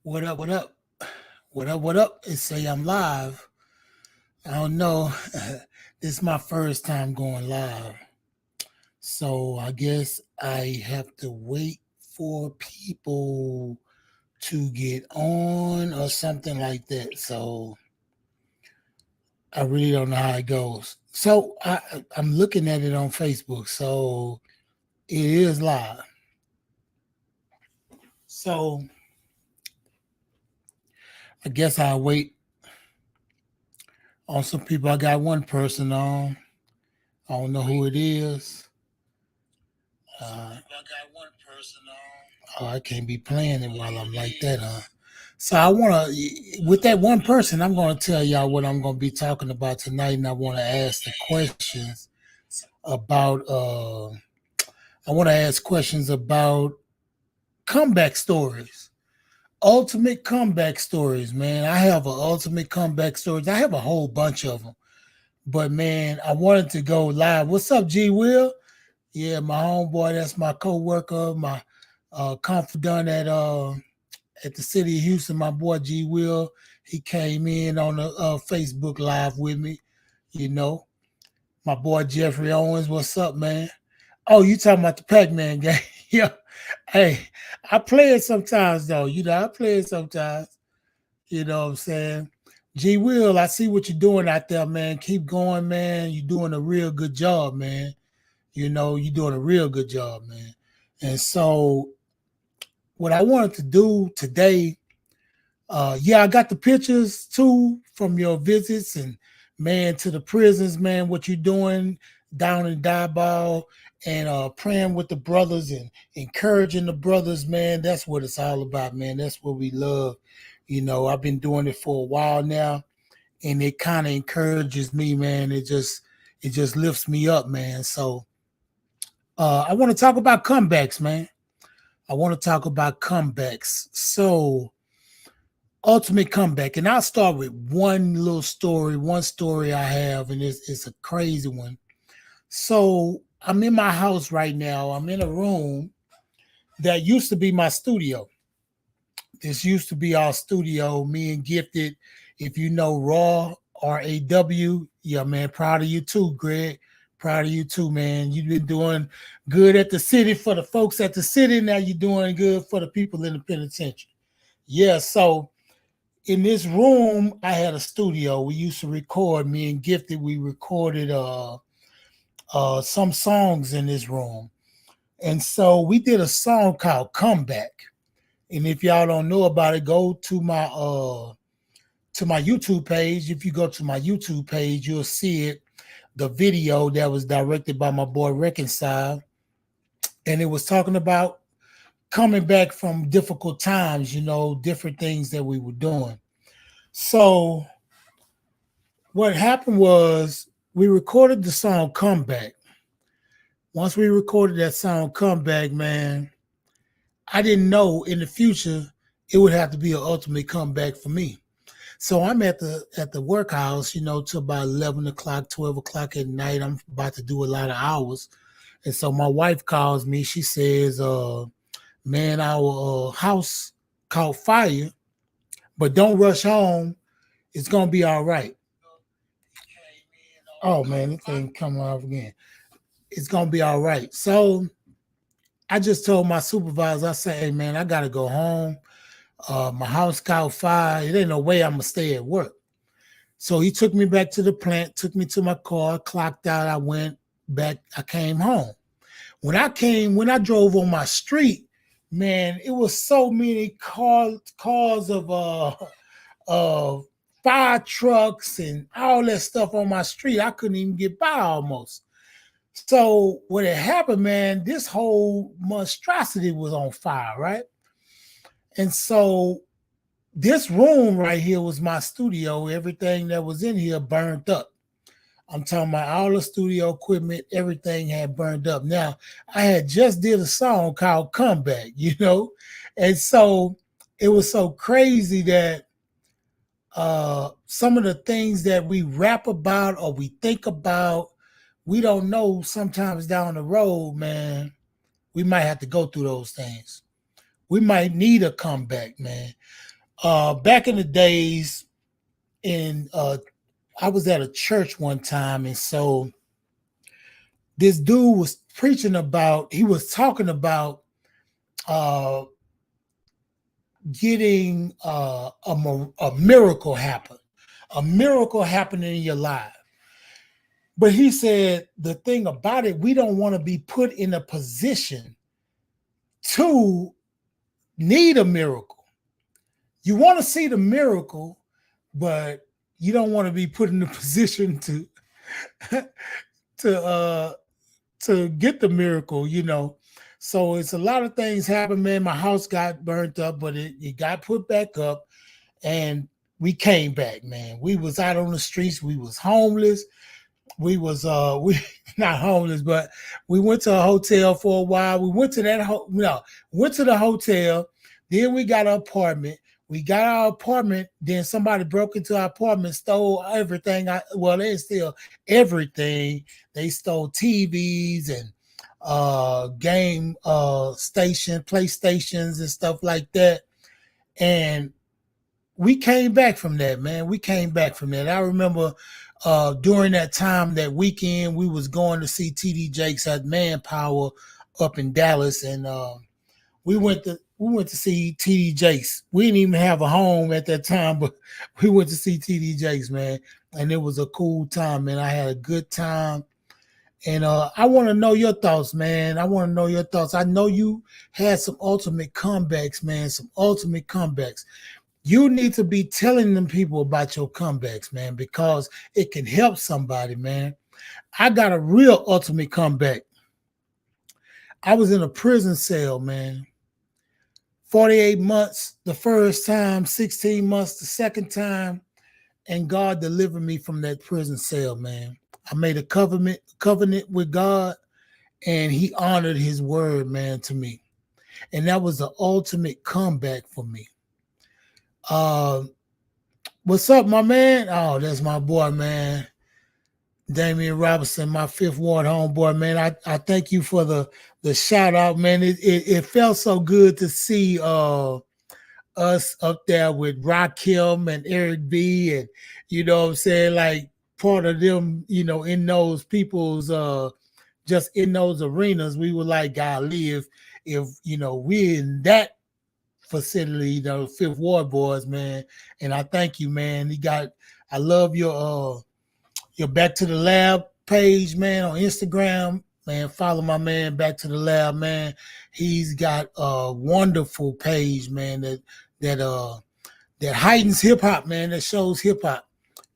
What up? What up? What up? What up? It say I'm live. I don't know. This is my first time going live. So I guess I have to wait for people to get on or something like that. So I really don't know how it goes. So I'm looking at it on Facebook. So it is live. So I guess I'll wait on some people. I got one person on. I don't know who it is. I got one person on. Oh, I can't be playing it while I'm like that, huh? So I want to, with that one person, I'm going to tell y'all what I'm going to be talking about tonight, and I want to ask the questions about. I want to ask questions about comeback stories, ultimate comeback stories. Man, I have an ultimate comeback stories. I have a whole bunch of them, but man, I wanted to go live. What's up, G Will? Yeah, my homeboy, that's my co-worker, my confidant at the city of Houston, my boy G Will. He came in on the Facebook Live with me, you know. My boy Jeffrey Owens, what's up, man? Oh, you talking about the Pac-Man game? Yeah. Hey, I play it sometimes though. I play it sometimes. You know what I'm saying? G Will, I see what you're doing out there, man. Keep going, man. You're doing a real good job, man. You're doing a real good job, man. And so, what I wanted to do today, yeah, I got the pictures too from your visits and man to the prisons, man. What you're doing down in Diaball and praying with the brothers and encouraging the brothers, man. That's what it's all about, man. That's what we love. I've been doing it for a while now, and it kind of encourages me, man. It just lifts me up, man. So I want to talk about comebacks, man. I want to talk about comebacks. So, ultimate comeback. And I'll start with one little story, one story I have, and it's a crazy one. So, I'm in my house right now. I'm in a room that used to be my studio. This used to be our studio, me and Gifted. If you know Raw, RAW, yeah, man, proud of you too, Greg. Proud of you too, man. You've been doing good at the city for the folks at the city. Now you're doing good for the people in the penitentiary. Yeah, so in this room, I had a studio. We used to record, me and Gifted, we recorded some songs in this room. And so we did a song called Comeback. And if y'all don't know about it, go to my YouTube page. If you go to my YouTube page, you'll see it. The video that was directed by my boy Reconcile. And it was talking about coming back from difficult times, different things that we were doing. So what happened was we recorded the song Comeback. Once we recorded that song Comeback, man, I didn't know in the future it would have to be an ultimate comeback for me. So I'm at the workhouse, till about 11 o'clock, 12 o'clock at night. I'm about to do a lot of hours. And so my wife calls me. She says, man, our house caught fire, but don't rush home. It's gonna be all right. Oh man, this thing coming off again. It's gonna be all right. So I just told my supervisor, I said, hey man, I gotta go home. My house caught fire. It ain't no way I'm gonna stay at work. So he took me back to the plant, took me to my car, clocked out. I went back. I came home. When I drove on my street, man, it was so many cars of fire trucks and all that stuff on my street. I couldn't even get by almost. So what had happened, man, this whole monstrosity was on fire, right? And so this room right here was my studio. Everything that was in here burned up. I'm talking about all the studio equipment, everything had burned up. Now, I had just did a song called Comeback, And so it was so crazy that some of the things that we rap about or we think about, we don't know sometimes down the road, man, we might have to go through those things. We might need a comeback, man. Back in the days, in I was at a church one time, and so this dude was preaching about. He was talking about uh, getting a miracle happen, a miracle happening in your life. But he said the thing about it, we don't want to be put in a position to need a miracle. You want to see the miracle, but you don't want to be put in a position to to uh to get the miracle, you know. So it's a lot of things happen, man. My house got burnt up, but it got put back up, and we came back, man. We was out on the streets, we was homeless. We was we not homeless, but we went to a hotel for a while. We went to went to the hotel, then we got an apartment. We got our apartment, then somebody broke into our apartment, stole everything. They didn't steal everything. They stole TVs and game station, PlayStations and stuff like that. And we came back from that, man. We came back from that. I remember during that time, that weekend, we was going to see TD Jakes at Manpower up in Dallas, and we went to see TD Jakes. We didn't even have a home at that time, but we went to see TD Jakes, man, and it was a cool time, man. I had a good time, and I want to know your thoughts, man. I want to know your thoughts. I know you had some ultimate comebacks, man. Some ultimate comebacks. You need to be telling them people about your comebacks, man, because it can help somebody, man. I got a real ultimate comeback. I was in a prison cell, man. 48 months the first time, 16 months the second time, and God delivered me from that prison cell, man. I made a covenant with God, and he honored his word, man, to me. And that was the ultimate comeback for me. What's up, my man? Oh, that's my boy, man. Damian Robinson, my Fifth Ward homeboy, man. I thank you for the shout out, man. It felt so good to see us up there with Rakim and Eric B, and you know what I'm saying, like part of them, you know, in those people's just in those arenas. We were like, God, live if you know we in that facility, the Fifth Ward boys, man. And I thank you, man. I love your Back to the Lab page, man, on Instagram. Man, follow my man Back to the Lab, man. He's got a wonderful page, man, that heightens hip hop, man, that shows hip hop.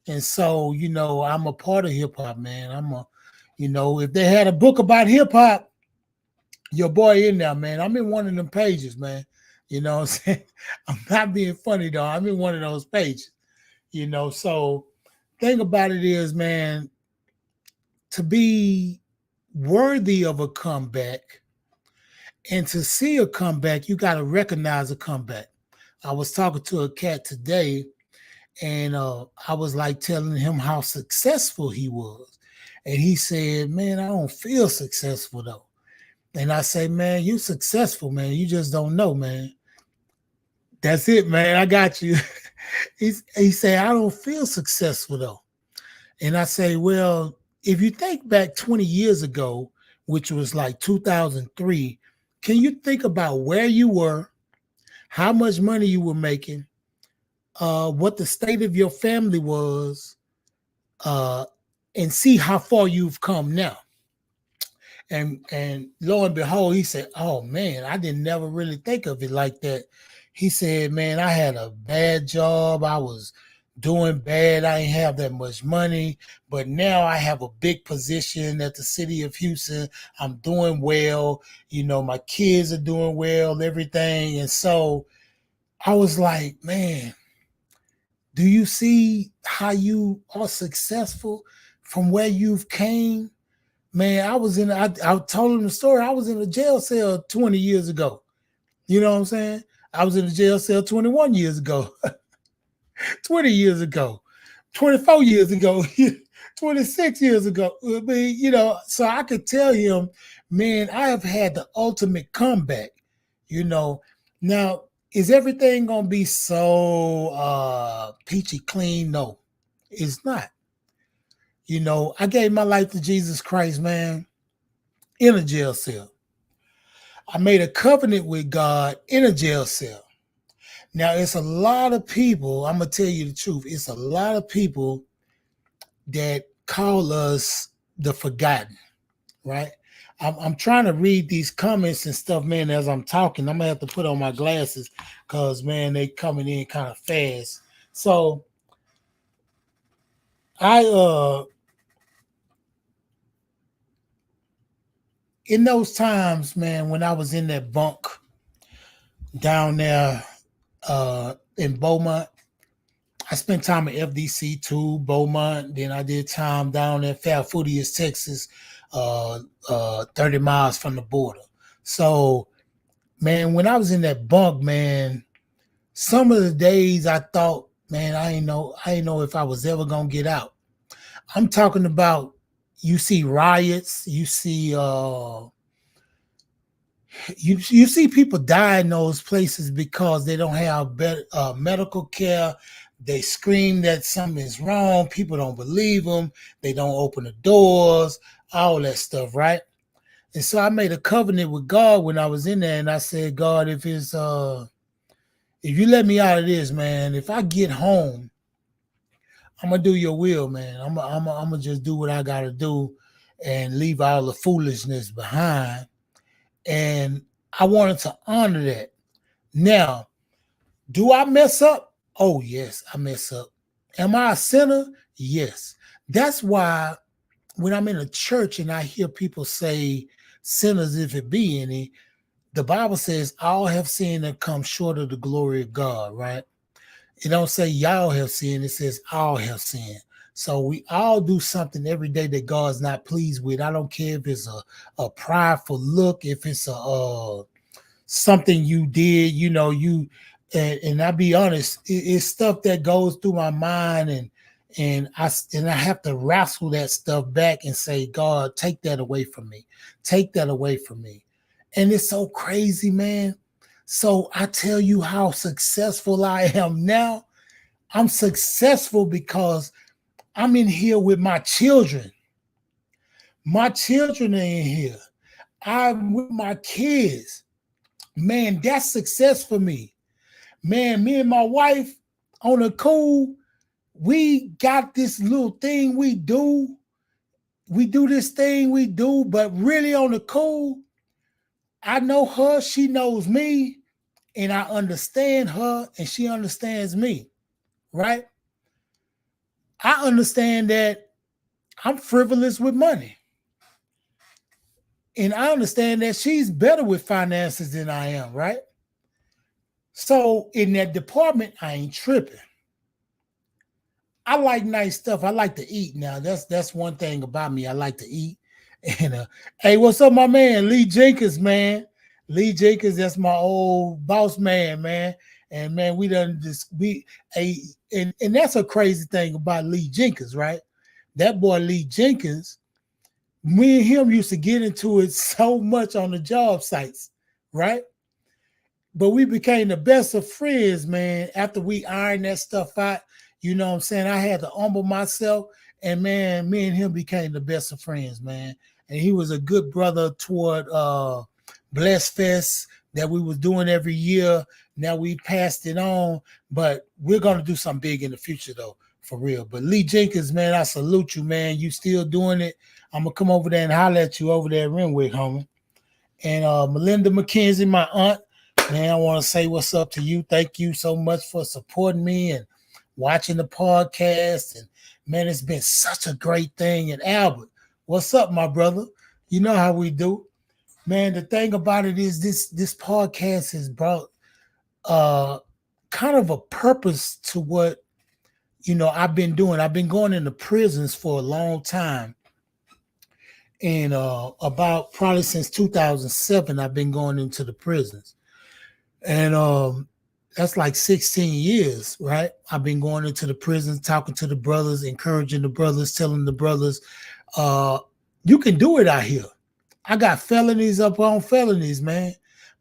And so, you know, I'm a part of hip hop, man. If they had a book about hip hop, your boy in there, man. I'm in one of them pages, man. You know what I'm saying? I'm not being funny, though. I'm in one of those pages, you know. So thing about it is, man, to be worthy of a comeback and to see a comeback, you got to recognize a comeback. I was talking to a cat today, and I was like telling him how successful he was. And he said, man, I don't feel successful, though. And I say, man, you successful, man. You just don't know, man. That's it, man. I got you. He said, I don't feel successful, though. And I say, well, if you think back 20 years ago, which was like 2003, can you think about where you were, how much money you were making, what the state of your family was, and see how far you've come now? And lo and behold, he said, oh man, I didn't never really think of it like that. He said, man, I had a bad job. I was doing bad. I didn't have that much money, but now I have a big position at the city of Houston. I'm doing well. You know, my kids are doing well, everything. And so I was like, man, do you see how you are successful from where you've came? Man, I told him the story. I was in a jail cell 20 years ago. You know what I'm saying? I was in a jail cell 21 years ago, 20 years ago, 24 years ago, 26 years ago. I mean, you know, so I could tell him, man, I have had the ultimate comeback, you know. Now, Is everything gonna be so peachy clean? No, it's not. You know, I gave my life to Jesus Christ, man, in a jail cell. I made a covenant with God in a jail cell. Now, it's a lot of people, I'm going to tell you the truth, it's a lot of people that call us the forgotten, right? I'm trying to read these comments and stuff, man, as I'm talking. I'm going to have to put on my glasses because, man, they coming in kind of fast. So, in those times, man, when I was in that bunk down there in Beaumont, I spent time at FDC too, Beaumont. Then I did time down at Falfurrias, Texas, 30 miles from the border. So, man, when I was in that bunk, man, some of the days I thought, man, I ain't know if I was ever gonna get out. I'm talking about, you see riots, you see you see people die in those places because they don't have better medical care. They scream that something is wrong. People don't believe them. They don't open the doors, all that stuff, right? And so I made a covenant with God when I was in there, and I said, God, if you let me out of this, man, if I get home, I'm gonna do your will, man. I'm gonna just do what I gotta do and leave all the foolishness behind. And I wanted to honor that. Now, do I mess up? Oh, yes, I mess up. Am I a sinner? Yes. That's why when I'm in a church and I hear people say sinners, if it be any, the Bible says all have sinned and come short of the glory of God, right? It don't say y'all have sinned, it says all have sinned. So we all do something every day that God's not pleased with. I don't care if it's a prideful look, if it's a something you did, you know, and I'll be honest, it's stuff that goes through my mind, and I have to wrestle that stuff back and say, God, take that away from me. Take that away from me. And it's so crazy, man. So I tell you how successful I am now. I'm successful because I'm in here with my children. My children are in here. I'm with my kids. Man, that's success for me. Man, me and my wife on a cool, we got this little thing we do. We do this thing we do, but really on the cool, I know her, she knows me, and I understand her, and she understands me, right? I understand that I'm frivolous with money. And I understand that she's better with finances than I am, right? So in that department, I ain't tripping. I like nice stuff. I like to eat now. That's one thing about me. I like to eat. And hey, what's up, my man? Lee Jenkins, man. Lee Jenkins, that's my old boss man, man. And man, and that's a crazy thing about Lee Jenkins, right? That boy Lee Jenkins, me and him used to get into it so much on the job sites, right? But we became the best of friends, man, after we ironed that stuff out. You know what I'm saying? I had to humble myself, and man, me and him became the best of friends, man. And he was a good brother toward Bless Fest that we was doing every year. Now we passed it on, but we're gonna do something big in the future though, for real. But Lee Jenkins, man, I salute you, man. You still doing it. I'm gonna come over there and holler at you over there at Renwick, homie. And Melinda McKenzie, my aunt, man, I want to say what's up to you. Thank you so much for supporting me and watching the podcast. And man, it's been such a great thing. And Albert, what's up, my brother? You know how we do. Man, the thing about it is this podcast has brought kind of a purpose to what, you know, I've been doing. I've been going into prisons for a long time. And about probably since 2007, I've been going into the prisons. And that's like 16 years, right? I've been going into the prisons, talking to the brothers, encouraging the brothers, telling the brothers, you can do it out here. I got felonies up on felonies, man.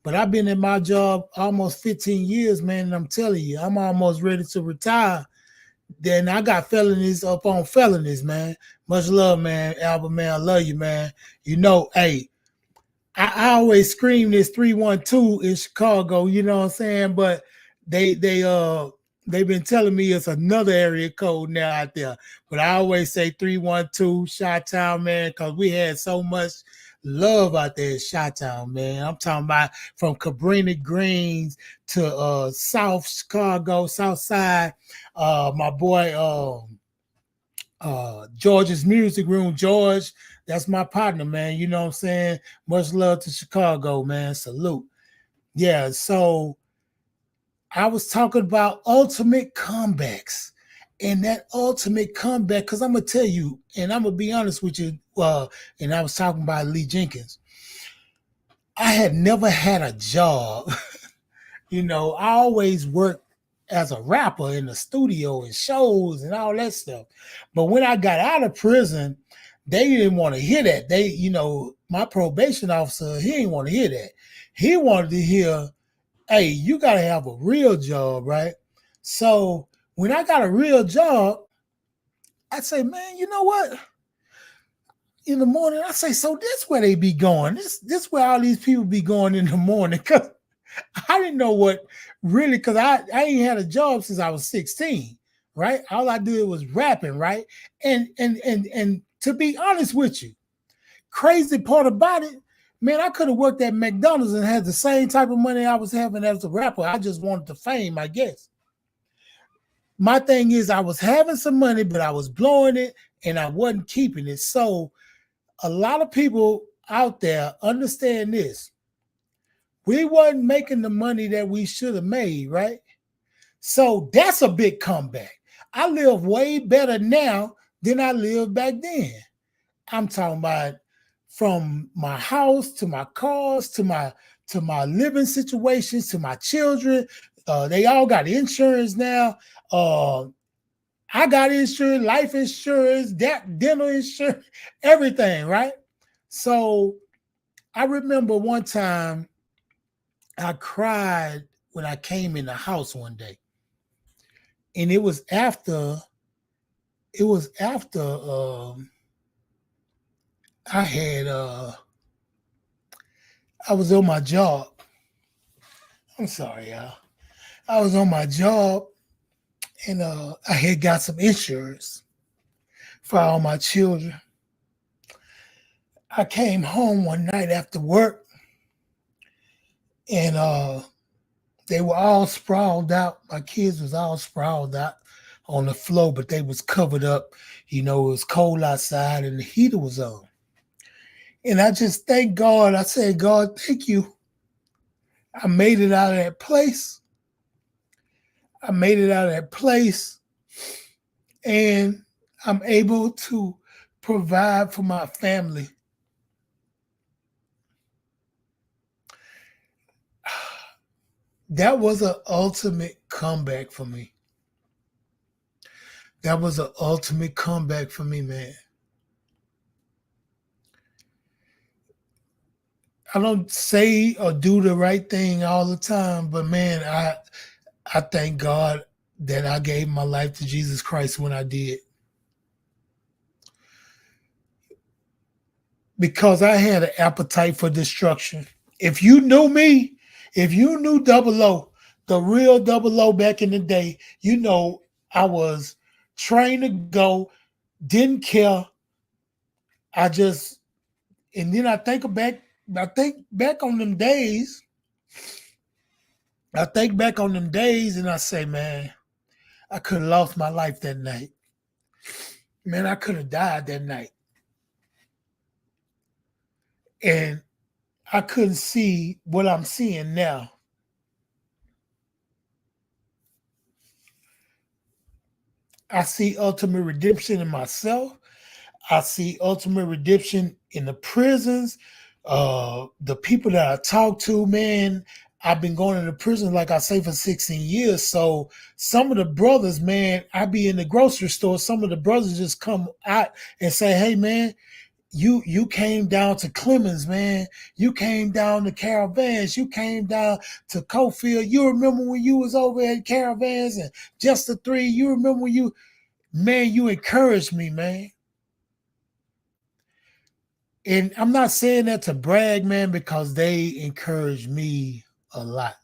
But I've been in my job almost 15 years, man, and I'm telling you, I'm almost ready to retire. Then I got felonies up on felonies, man. Much love, man. Albert, man, I love you, man. Hey, I always scream this 312 in Chicago, you know what I'm saying? But they've been telling me it's another area code now out there. But I always say 312 Chi-Town, man, because we had so much love out there in Chi-Town, man. I'm talking about from Cabrini Greens to South Chicago, South Side. My boy George's Music Room, George. That's my partner, man. You know what I'm saying? Much love to Chicago, man. Salute. Yeah, so I was talking about ultimate comebacks. And that ultimate comeback, because I'm going to tell you, and I'm going to be honest with you, and I was talking about Lee Jenkins. I had never had a job. I always worked as a rapper in the studio and shows and all that stuff. But when I got out of prison, they didn't want to hear that. My probation officer, he didn't want to hear that. He wanted to hear, hey, you got to have a real job, right? So when I got a real job, I say, man, you know what? In the morning, I say, so this where they be going. This where all these people be going in the morning. Because I didn't know what really, because I ain't had a job since I was 16, right? All I did was rapping, right? And to be honest with you, crazy part about it, man, I could have worked at McDonald's and had the same type of money I was having as a rapper. I just wanted the fame, I guess. My thing is I was having some money, but I was blowing it and I wasn't keeping it. So a lot of people out there understand this. We wasn't making the money that we should have made, right? So that's a big comeback. I live way better now than I lived back then. I'm talking about from my house to my cars to my living situations to my children. They all got insurance now. I got insurance, life insurance, dental insurance, everything, right? So I remember one time I cried when I came in the house one day. And it was after I was on my job. I'm sorry, y'all. I was on my job and I had got some insurance for all my children. I came home one night after work and they were all sprawled out. My kids was all sprawled out on the floor, but they was covered up. It was cold outside and the heater was on. And I just thank God. I said, God, thank you. I made it out of that place. And I'm able to provide for my family. That was an ultimate comeback for me. Man. I don't say or do the right thing all the time, but man, I thank God that I gave my life to Jesus Christ when I did. Because I had an appetite for destruction. If you knew me, if you knew Double O, the real Double O back in the day, I was trained to go, didn't care. And then I think back on them days. And I say, man, I could have lost my life that night. Man, I could have died that night. And I couldn't see what I'm seeing now. I see ultimate redemption in myself. I see ultimate redemption in the prisons. The people that I talk to, man, I've been going to the prison, like I say, for 16 years. So some of the brothers, man, I be in the grocery store. Some of the brothers just come out and say, hey, man, you came down to Clemens, man. You came down to Caravans. You came down to Cofield. You remember when you was over at Caravans and Just the Three? You remember when you encouraged me, man. And I'm not saying that to brag, man, because they encouraged me a lot.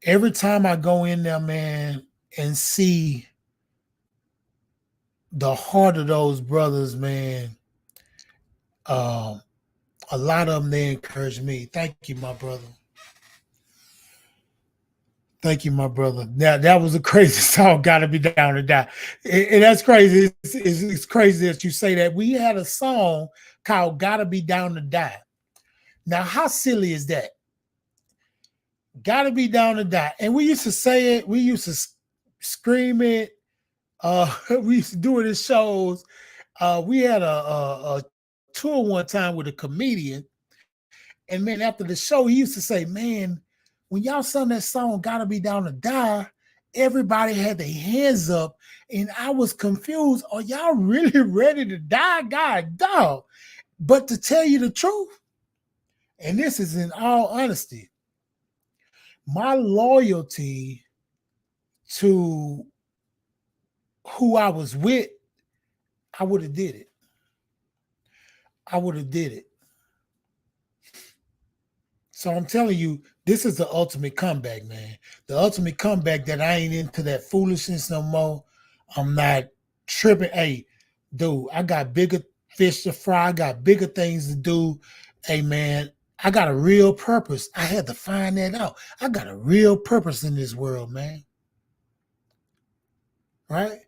Every time I go in there, man, and see the heart of those brothers, man, a lot of them, they encourage me. Thank you, my brother. Thank you, my brother. Now that was a crazy song. Gotta be down to die, and that's crazy. It's crazy that you say that. We had a song called "Gotta Be Down to Die." Now, how silly is that? Gotta be down to die, and we used to say it. We used to scream it. We used to do it in shows. We had a tour one time with a comedian, and man, after the show, he used to say, "Man, when y'all sung that song, Gotta Be Down to Die, everybody had their hands up, and I was confused. Are y'all really ready to die? God, dog." But to tell you the truth, and this is in all honesty, my loyalty to who I was with, I would have did it. I would have did it. So I'm telling you, this is the ultimate comeback, man. The ultimate comeback that I ain't into that foolishness no more. I'm not tripping. Hey, dude, I got bigger fish to fry. I got bigger things to do. Hey, man, I got a real purpose. I had to find that out. I got a real purpose in this world, man. Right?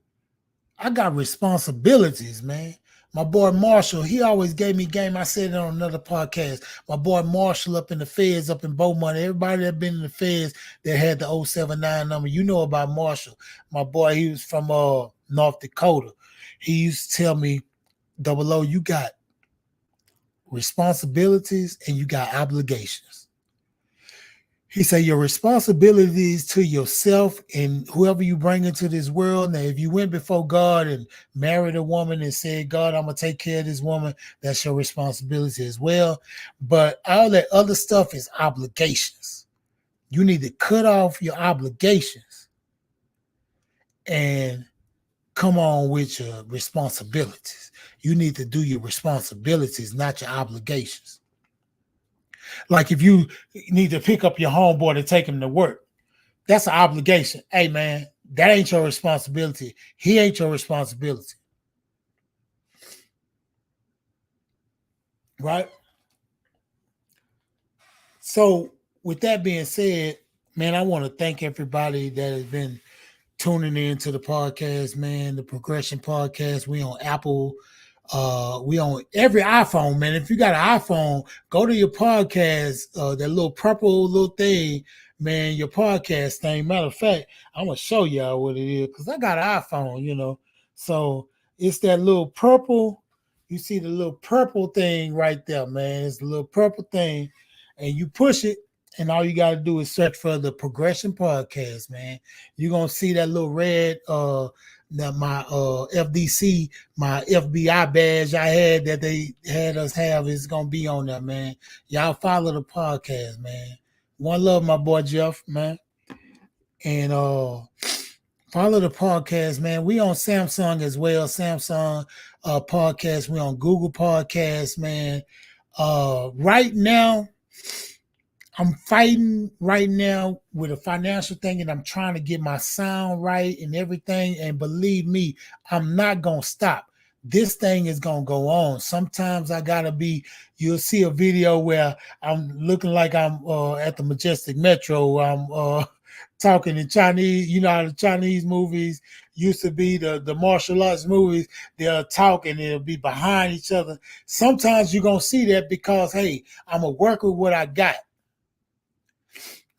I got responsibilities, man. My boy Marshall, he always gave me game. I said it on another podcast. My boy Marshall up in the feds, up in Beaumont. Everybody that been in the feds that had the 079 number, you know about Marshall. My boy, he was from North Dakota. He used to tell me, Double O, you got responsibilities and you got obligations. He said your responsibilities to yourself and whoever you bring into this world. Now, if you went before God and married a woman and said, God, I'm going to take care of this woman, that's your responsibility as well. But all that other stuff is obligations. You need to cut off your obligations and come on with your responsibilities. You need to do your responsibilities, not your obligations. Like if you need to pick up your homeboy to take him to work, that's an obligation. Hey, man, that ain't your responsibility. He ain't your responsibility. Right? So with that being said, man, I want to thank everybody that has been tuning in to the podcast, man, the Progression Podcast. We on Apple. We on every iPhone, man. If you got an iPhone, go to your podcast, that little purple little thing, man, your podcast thing. Matter of fact, I'm gonna show y'all what it is because I got an iPhone, you know. So it's that little purple. You see the little purple thing right there, man. It's the little purple thing, and you push it, and all you got to do is search for the Progression Podcast, man. You're gonna see that little red now my FDC, my FBI badge I had that they had us have is gonna be on there, man. Y'all follow the podcast, man. One love, my boy Jeff, man. And follow the podcast, man. We on Samsung as well. Samsung podcast. We on Google Podcasts, man. Right now, I'm fighting right now with a financial thing and I'm trying to get my sound right and everything. And believe me, I'm not going to stop. This thing is going to go on. Sometimes I got to be, you'll see a video where I'm looking like I'm at the Majestic Metro. I'm talking in Chinese. You know how the Chinese movies used to be, the martial arts movies, they'll talk and they'll be behind each other. Sometimes you're going to see that because, hey, I'm going to work with what I got.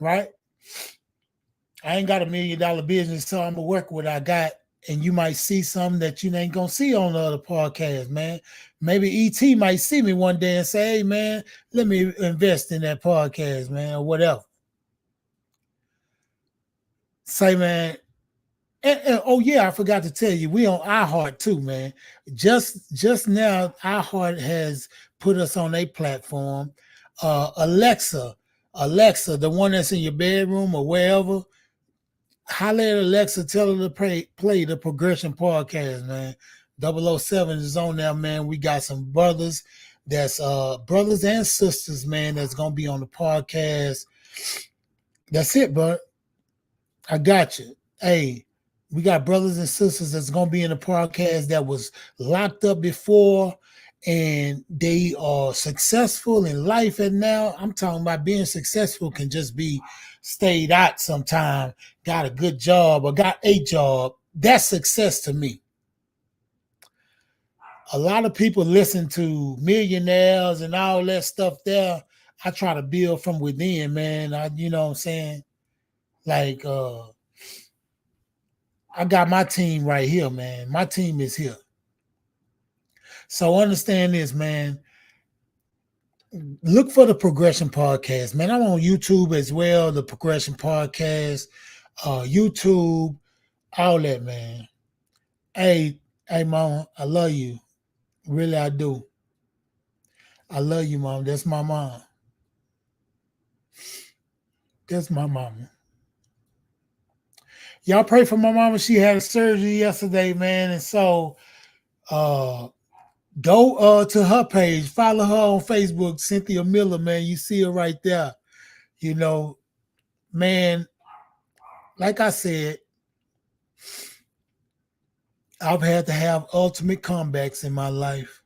Right? I ain't got $1 million business, so I'm gonna work with what I got. And you might see something that you ain't gonna see on the other podcast, man. Maybe ET might see me one day and say, hey man, let me invest in that podcast, man, or whatever. Say, man, Oh yeah, I forgot to tell you, we on iHeart too, man. Just now, iHeart has put us on a platform. Alexa, the one that's in your bedroom or wherever, holler at Alexa, tell her to play the Progression Podcast, man. 007 is on there, man. We got some brothers that's brothers and sisters, man, that's gonna be on the podcast. That's it, bro. I got you. Hey, we got brothers and sisters that's gonna be in the podcast that was locked up before and they are successful in life. And now I'm talking about being successful can just be stayed out sometime, got a good job or got a job. That's success to me. A lot of people listen to millionaires and all that stuff there. I try to build from within, man. You know what I'm saying? Like I got my team right here, man. My team is here. So understand this, man. Look for the Progression Podcast, man. I'm on YouTube as well, the Progression Podcast, YouTube, all that, man. Hey, Mom, I love you. Really, I do. I love you, Mom. That's my mom. That's my mama. Y'all pray for my mama. She had a surgery yesterday, man. And so go to her page, follow her on Facebook, Cynthia Miller, man. You see her right there. You know, man, like I said, I've had to have ultimate comebacks in my life.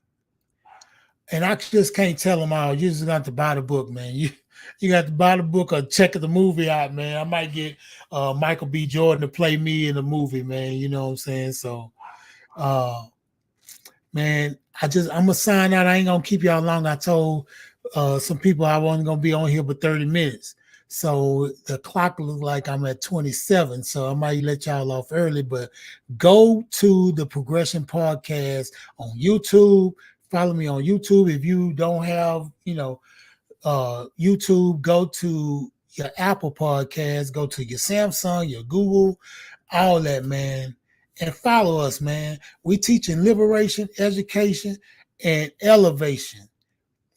And I just can't tell them all. You just got to buy the book, man. You got to buy the book or check the movie out, man. I might get Michael B. Jordan to play me in the movie, man. You know what I'm saying? So, man, I'm gonna sign out. I ain't gonna keep y'all long. I told some people I wasn't gonna be on here but 30 minutes. So the clock looks like I'm at 27. So I might let y'all off early, but go to the Progression Podcast on YouTube. Follow me on YouTube. If you don't have, YouTube, go to your Apple Podcast, go to your Samsung, your Google, all that, man. And follow us, man. We teaching liberation, education, and elevation.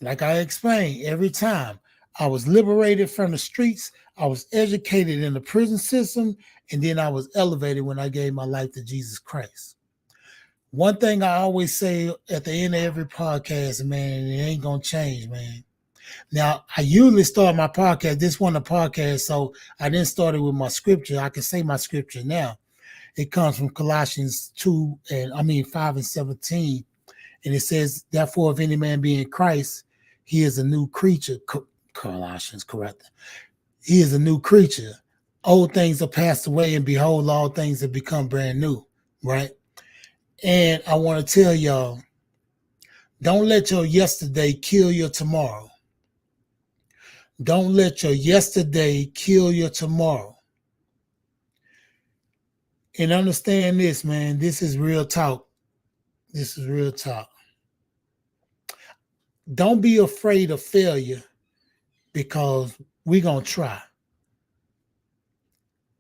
Like I explain every time, I was liberated from the streets. I was educated in the prison system, and then I was elevated when I gave my life to Jesus Christ. One thing I always say at the end of every podcast, man, and it ain't gonna change, man. Now, I usually start my podcast. This one a podcast, so I didn't start it with my scripture. I can say my scripture now. It comes from Colossians 5 and 17. And it says, therefore, if any man be in Christ, he is a new creature. Colossians, correct. He is a new creature. Old things are passed away, and behold, all things have become brand new, right? And I want to tell y'all, don't let your yesterday kill your tomorrow. Don't let your yesterday kill your tomorrow. And understand this, man. This is real talk. This is real talk. Don't be afraid of failure because we're going to try.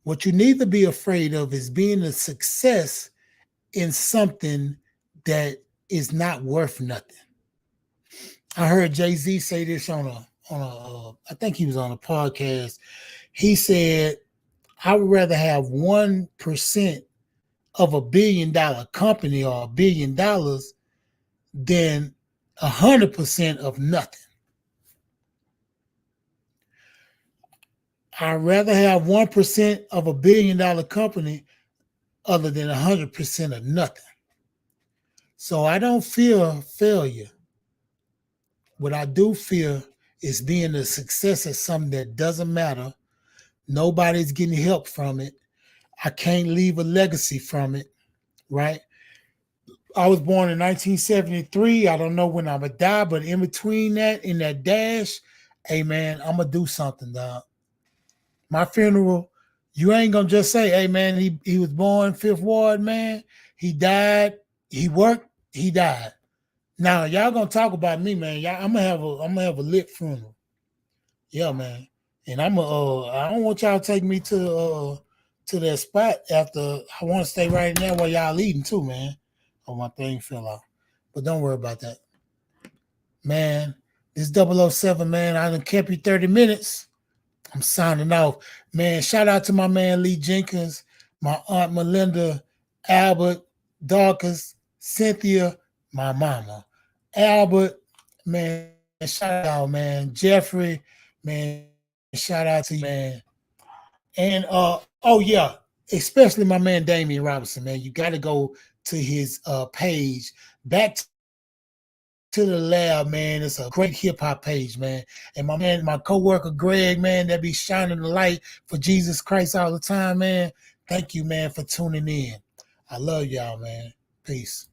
What you need to be afraid of is being a success in something that is not worth nothing. I heard Jay-Z say this on a I think he was on a podcast. He said, I would rather have 1% of $1 billion company or $1 billion than 100% of nothing. I'd rather have 1% of $1 billion company other than 100% of nothing. So I don't fear failure. What I do fear is being a success at something that doesn't matter. Nobody's getting help from it. I can't leave a legacy from it, right? I was born in 1973. I don't know when I'm going to die, but in between that, in that dash, hey, man, I'm going to do something, dog. My funeral, you ain't going to just say, hey, man, he was born 5th Ward, man. He died. He worked. He died. Now, y'all going to talk about me, man. I'm going to have a lit funeral. Yeah, man. And I don't want y'all to take me to to that spot after. I want to stay right now while y'all eating too, man. Oh, my thing fell off. But don't worry about that. Man, this 007, man, I done kept you 30 minutes. I'm signing off. Man, shout out to my man Lee Jenkins, my Aunt Melinda, Albert, Dorcas, Cynthia, my mama. Albert, man, shout out, man. Jeffrey, man, shout out to you, man. And oh yeah, especially my man Damian Robinson, man. You got to go to his page. Back to the Lab, man. It's a great hip hop page, man. And my man, my co-worker Greg, man, that be shining the light for Jesus Christ all the time, man. Thank you, man, for tuning in. I love y'all, man. Peace.